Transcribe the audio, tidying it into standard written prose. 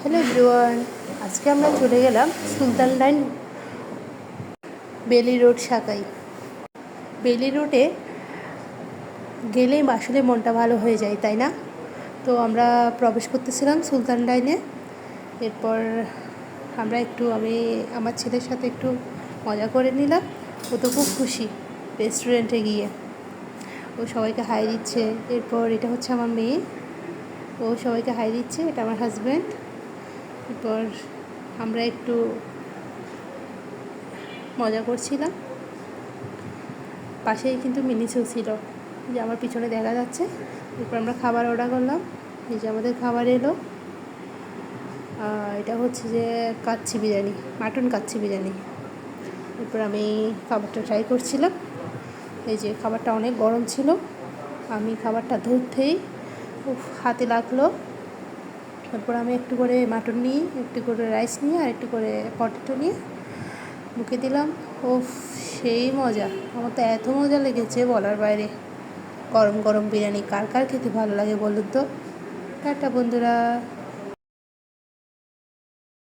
Hello everyone, আজকে আমরা চলে গেলাম সুলতান লাইন বেলি রোড শাখায়। বেলি রোডে গেলেই আসলে মনটা ভালো হয়ে যায়, তাই না? তো আমরা প্রবেশ করতেছিলাম সুলতান লাইনে। এরপর আমি আমার ছেলের সাথে একটু মজা করে নিলাম। ও তো খুব খুশি রেস্টুরেন্টে গিয়ে, ও সবাইকে হাই দিচ্ছে। এরপর এটা হচ্ছে আমার মেয়ে, ও সবাইকে হাই দিচ্ছে। এটা আমার হাজব্যান্ড। এরপর আমরা একটু মজা করছিলাম। পাশেই কিন্তু মিনিসও ছিল, যে আমার পিছনে দেখা যাচ্ছে। এরপর আমরা খাবার অর্ডার করলাম। এই যে আমাদের খাবার এলো। এটা হচ্ছে যে কাচ্চি বিরিয়ানি, মাটন কাচ্চি বিরিয়ানি। এরপর আমি খাবারটা ট্রাই করছিলাম। এই যে খাবারটা অনেক গরম ছিল। আমি খাবারটা ধরতেই হাতে লাগলো। তারপর আমি একটু করে মাটন নিয়ে, একটু করে রাইস নিয়ে, আর একটু করে পটেটো নিয়ে মুখে দিলাম। সেই মজা! আমার তো এত মজা লেগেছে বলার বাইরে। গরম গরম বিরিয়ানি কার কার খেতে ভালো লাগে বলুন তো? টাটা বন্ধুরা।